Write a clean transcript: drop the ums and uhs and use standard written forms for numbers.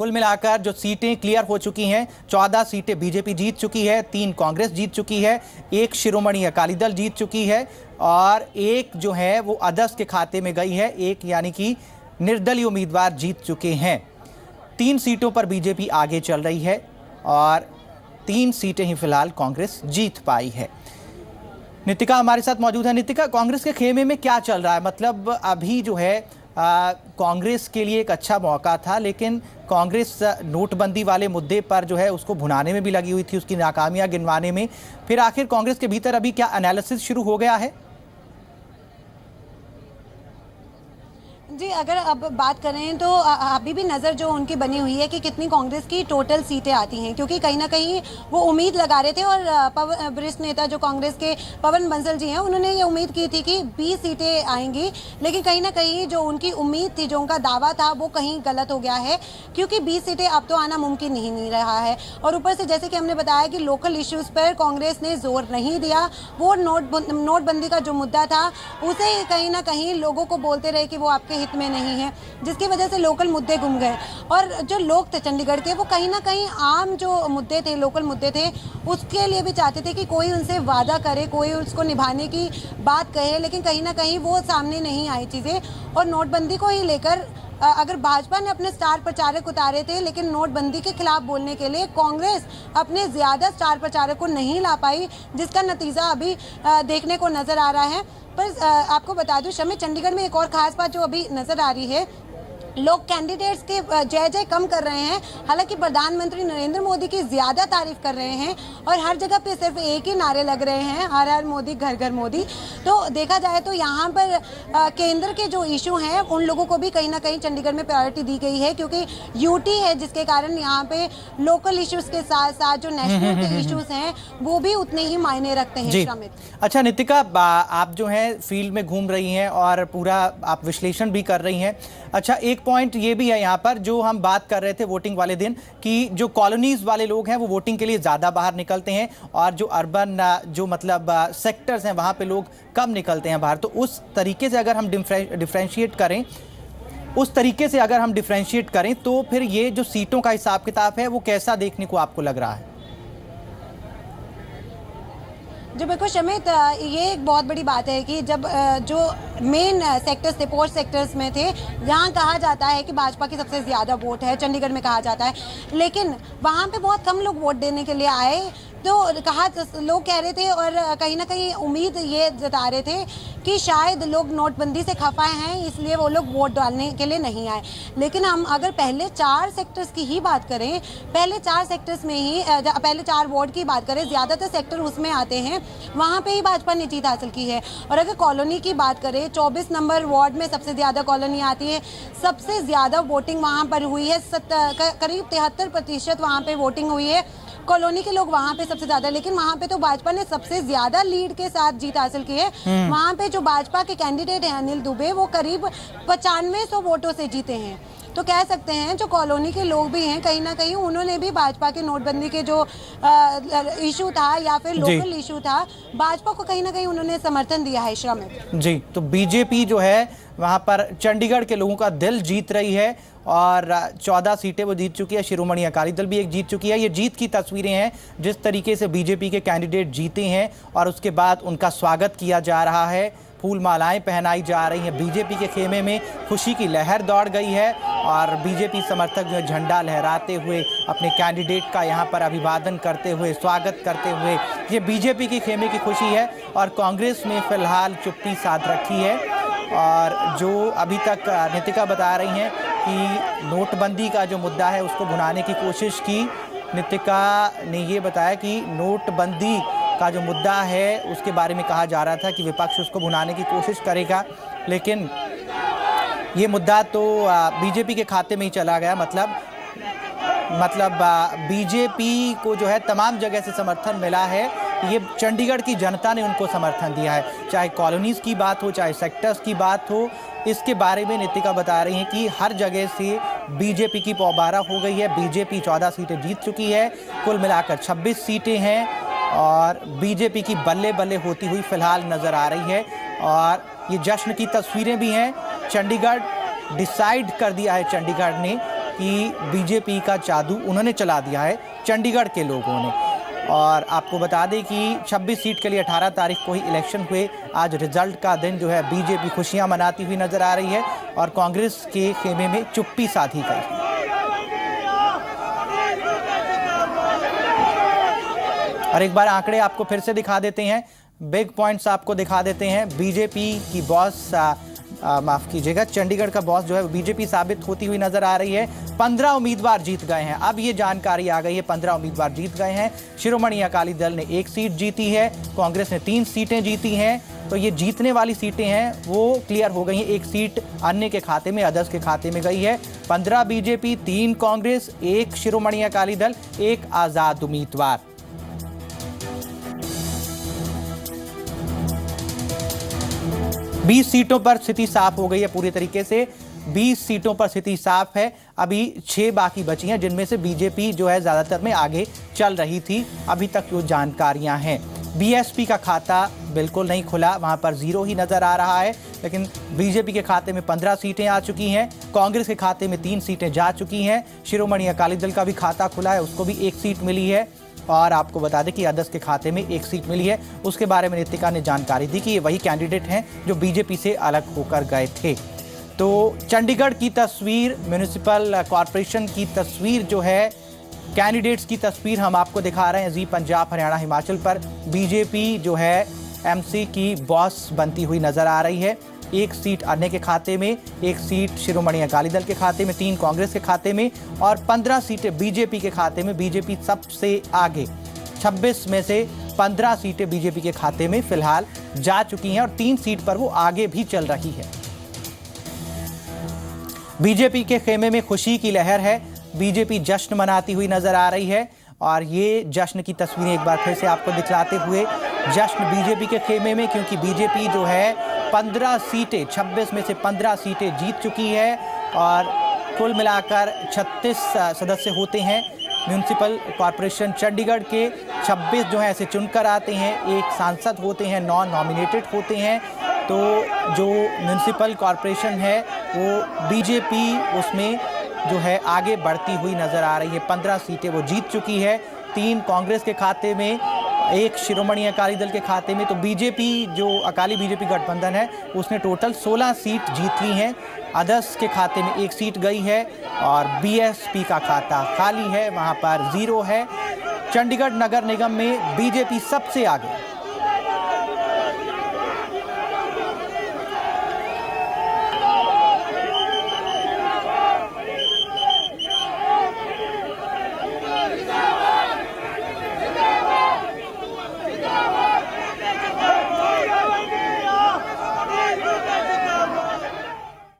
कुल मिलाकर जो सीटें क्लियर हो चुकी हैं, 14 सीटें बीजेपी जीत चुकी है, 3 कांग्रेस जीत चुकी है, 1 शिरोमणि अकाली दल जीत चुकी है और 1 जो है वो अदर्स के खाते में गई है, 1 यानी कि निर्दलीय उम्मीदवार जीत चुके हैं। 3 सीटों पर बीजेपी आगे चल रही है और 3 सीटें ही फिलहाल कांग्रेस जीत पाई है। नितिका हमारे साथ मौजूद है। नितिका, कांग्रेस के खेमे में क्या चल रहा है? मतलब अभी जो है कांग्रेस के लिए एक अच्छा मौका था, लेकिन कांग्रेस नोटबंदी वाले मुद्दे पर जो है उसको भुनाने में भी लगी हुई थी, उसकी नाकामियां गिनवाने में। फिर आखिर कांग्रेस के भीतर अभी क्या एनालिसिस शुरू हो गया है? जी, अगर अब बात करें तो अभी भी नज़र जो उनकी बनी हुई है कि कितनी कांग्रेस की टोटल सीटें आती हैं, क्योंकि कहीं ना कहीं वो उम्मीद लगा रहे थे और वरिष्ठ नेता जो कांग्रेस के पवन बंसल जी हैं, उन्होंने ये उम्मीद की थी कि 20 सीटें आएंगी, लेकिन कहीं ना कहीं जो उनकी उम्मीद थी, जो उनका दावा था, वो कहीं गलत हो गया है, क्योंकि 20 सीटें अब तो आना मुमकिन नहीं रहा है। और ऊपर से जैसे कि हमने बताया कि लोकल इश्यूज़ पर कांग्रेस ने जोर नहीं दिया, वो नोटबंदी का जो मुद्दा था उसे कहीं ना कहीं लोगों को बोलते रहे कि वो आपके हित में नहीं है, जिसकी वजह से लोकल मुद्दे गुम गए। और जो लोग थे चंडीगढ़ के, वो कहीं ना कहीं आम जो मुद्दे थे, लोकल मुद्दे थे, उसके लिए भी चाहते थे कि कोई उनसे वादा करे, कोई उसको निभाने की बात कहे, लेकिन कहीं ना कहीं वो सामने नहीं आई चीज़ें। और नोटबंदी को ही लेकर अगर भाजपा ने अपने स्टार प्रचारक उतारे थे, लेकिन नोटबंदी के खिलाफ बोलने के लिए कांग्रेस अपने ज़्यादा स्टार प्रचारक को नहीं ला पाई, जिसका नतीजा अभी देखने को नज़र आ रहा है। पर आपको बता दूं शमी, चंडीगढ़ में एक और खास बात जो अभी नज़र आ रही है, लोग कैंडिडेट्स के जय जय कम कर रहे हैं, हालांकि प्रधानमंत्री नरेंद्र मोदी की ज़्यादा तारीफ कर रहे हैं और हर जगह पे सिर्फ एक ही नारे लग रहे हैं, हर हर मोदी घर घर मोदी। तो देखा जाए तो यहाँ पर केंद्र के जो इशू हैं उन लोगों को भी कहीं ना कहीं चंडीगढ़ में प्रायोरिटी दी गई है, क्योंकि यूटी है, जिसके कारण यहाँ पे लोकल इशूज़ के साथ साथ जो नेशनल के इशूज़ हैं वो भी उतने ही मायने रखते हैं। श्रमित, अच्छा नितिका, आप जो है फील्ड में घूम रही हैं और पूरा आप विश्लेषण भी कर रही हैं। अच्छा, एक पॉइंट ये भी है यहाँ पर जो हम बात कर रहे थे वोटिंग वाले दिन, कि जो कॉलोनीज वाले लोग हैं वो वोटिंग के लिए ज़्यादा बाहर निकलते हैं और जो अर्बन जो मतलब सेक्टर्स हैं वहाँ पे लोग कम निकलते हैं बाहर। तो उस तरीके से अगर हम डिफ्रेंशिएट करें, तो फिर ये जो सीटों का हिसाब किताब है वो कैसा देखने को आपको लग रहा है? जो बिल्कुल शमित, ये एक बहुत बड़ी बात है कि जब जो मेन सेक्टर्स थे, पोस्ट सेक्टर्स में थे, जहाँ कहा जाता है कि भाजपा की सबसे ज़्यादा वोट है, चंडीगढ़ में कहा जाता है, लेकिन वहाँ पे बहुत कम लोग वोट देने के लिए आए। तो लोग कह रहे थे और कहीं ना कहीं उम्मीद ये जता रहे थे कि शायद लोग नोटबंदी से खफा हैं, इसलिए वो लोग वोट डालने के लिए नहीं आए। लेकिन हम अगर पहले 4 सेक्टर्स की ही बात करें, पहले 4 सेक्टर्स में ही पहले 4 वार्ड की बात करें, ज़्यादातर सेक्टर उसमें आते हैं, वहाँ पे ही भाजपा ने जीत हासिल की है। और अगर कॉलोनी की बात करें, 24 नंबर वार्ड में सबसे ज़्यादा कॉलोनी आती है, सबसे ज़्यादा वोटिंग वहाँ पर हुई है, करीब 73% वहाँ पर वोटिंग हुई है, कॉलोनी के लोग वहाँ पे सबसे ज्यादा। लेकिन वहाँ पे तो भाजपा ने सबसे ज्यादा लीड के साथ जीत हासिल की है। वहाँ पे जो भाजपा के कैंडिडेट हैं अनिल दुबे, वो करीब 9500 वोटों से जीते हैं। तो कह सकते हैं जो कॉलोनी के लोग भी हैं, कहीं ना कहीं उन्होंने भी भाजपा के नोटबंदी के जो इशू था या फिर लोकल इशू था, भाजपा को कहीं ना कहीं उन्होंने समर्थन दिया है। श्रमित जी, तो बीजेपी जो है वहाँ पर चंडीगढ़ के लोगों का दिल जीत रही है और 14 सीटें वो जीत चुकी है, शिरोमणि अकाली दल भी एक जीत चुकी है। ये जीत की तस्वीरें हैं, जिस तरीके से बीजेपी के कैंडिडेट जीते हैं और उसके बाद उनका स्वागत किया जा रहा है, फूल मालाएं पहनाई जा रही हैं। बीजेपी के खेमे में खुशी की लहर दौड़ गई है और बीजेपी समर्थक जो झंडा लहराते हुए अपने कैंडिडेट का यहाँ पर अभिवादन करते हुए, स्वागत करते हुए, ये बीजेपी के खेमे की खुशी है। और कांग्रेस ने फिलहाल चुप्पी साध रखी है और जो अभी तक नितिका बता रही हैं कि नोटबंदी का जो मुद्दा है उसको भुनाने की कोशिश की। नितिका ने ये बताया कि नोटबंदी का जो मुद्दा है उसके बारे में कहा जा रहा था कि विपक्ष उसको भुनाने की कोशिश करेगा, लेकिन ये मुद्दा तो बीजेपी के खाते में ही चला गया। मतलब बीजेपी को जो है तमाम जगह से समर्थन मिला है। ये चंडीगढ़ की जनता ने उनको समर्थन दिया है, चाहे कॉलोनीज़ की बात हो, चाहे सेक्टर्स की बात हो। इसके बारे में नितिका बता रही हैं कि हर जगह से बीजेपी की पौबारा हो गई है। बीजेपी 14 सीटें जीत चुकी है, कुल मिलाकर 26 सीटें हैं और बीजेपी की बल्ले बल्ले होती हुई फिलहाल नज़र आ रही है। और ये जश्न की तस्वीरें भी हैं। चंडीगढ़ डिसाइड कर दिया है चंडीगढ़ ने कि बीजेपी का जादू उन्होंने चला दिया है चंडीगढ़ के लोगों ने। और आपको बता दें कि 26 सीट के लिए 18 तारीख को ही इलेक्शन हुए। आज रिजल्ट का दिन जो है बीजेपी खुशियां मनाती हुई नजर आ रही है और कांग्रेस के खेमे में चुप्पी साधी गई है। और एक बार आंकड़े आपको फिर से दिखा देते हैं, बिग पॉइंट्स आपको दिखा देते हैं। बीजेपी की बॉस माफ कीजिएगा, चंडीगढ़ का बॉस जो है बीजेपी साबित होती हुई नजर आ रही है। 15 उम्मीदवार जीत गए हैं। अब ये जानकारी आ गई है, 15 उम्मीदवार जीत गए हैं। शिरोमणि अकाली दल ने 1 सीट जीती है, कांग्रेस ने 3 सीटें जीती हैं। तो ये जीतने वाली सीटें हैं वो क्लियर हो गई हैं। 1 सीट अन्य के खाते में, अदर्स के खाते में गई है। 15 बीजेपी, 3 कांग्रेस, 1 शिरोमणि अकाली दल, 1 आजाद उम्मीदवार। बीस सीटों पर स्थिति साफ हो गई है पूरी तरीके से। 20 सीटों पर स्थिति साफ है। अभी 6 बाकी बची हैं, जिनमें से बीजेपी जो है ज्यादातर में आगे चल रही थी। अभी तक जो जानकारियां हैं, बीएसपी का खाता बिल्कुल नहीं खुला, वहां पर 0 ही नजर आ रहा है। लेकिन बीजेपी के खाते में 15 सीटें आ चुकी हैं, कांग्रेस के खाते में 3 सीटें जा चुकी हैं। शिरोमणि अकाली दल का भी खाता खुला है, उसको भी 1 सीट मिली है। और आपको बता दें कि अदर्स के खाते में 1 सीट मिली है। उसके बारे में नितिका ने जानकारी दी कि ये वही कैंडिडेट हैं जो बीजेपी से अलग होकर गए थे। तो चंडीगढ़ की तस्वीर, म्युनिसिपल कॉरपोरेशन की तस्वीर जो है, कैंडिडेट्स की तस्वीर हम आपको दिखा रहे हैं। जी पंजाब, हरियाणा, हिमाचल पर बीजेपी जो है एमसी की बॉस बनती हुई नजर आ रही है। 1 सीट अन्य के खाते में, 1 सीट शिरोमणि अकाली दल के खाते में, 3 कांग्रेस के खाते में और 15 सीटें बीजेपी के खाते में। बीजेपी सबसे आगे, 26 में से 15 सीटें बीजेपी के खाते में फिलहाल जा चुकी हैं और 3 सीट पर वो आगे भी चल रही है। बीजेपी के खेमे में खुशी की लहर है। बीजेपी जश्न मनाती हुई नजर आ रही है और ये जश्न की तस्वीरें एक बार फिर से आपको दिखलाते हुए, जश्न बीजेपी के खेमे में, क्योंकि बीजेपी जो है 15 सीटें, 26 में से 15 सीटें जीत चुकी है और कुल मिलाकर 36 सदस्य होते हैं म्युनिसिपल कॉरपोरेशन चंडीगढ़ के। 26 जो है ऐसे चुनकर आते हैं, 1 सांसद होते हैं, 9 नॉमिनेटेड होते हैं। तो जो म्युनिसिपल कॉरपोरेशन है वो बीजेपी उसमें जो है आगे बढ़ती हुई नजर आ रही है। 15 सीटें वो जीत चुकी है, 3 कांग्रेस के खाते में, 1 शिरोमणि अकाली दल के खाते में। तो बीजेपी जो अकाली बीजेपी गठबंधन है उसने टोटल 16 सीट जीत ली हैं। अदर्स के खाते में 1 सीट गई है और बीएसपी का खाता खाली है, वहां पर 0 है। चंडीगढ़ नगर निगम में बीजेपी सबसे आगे।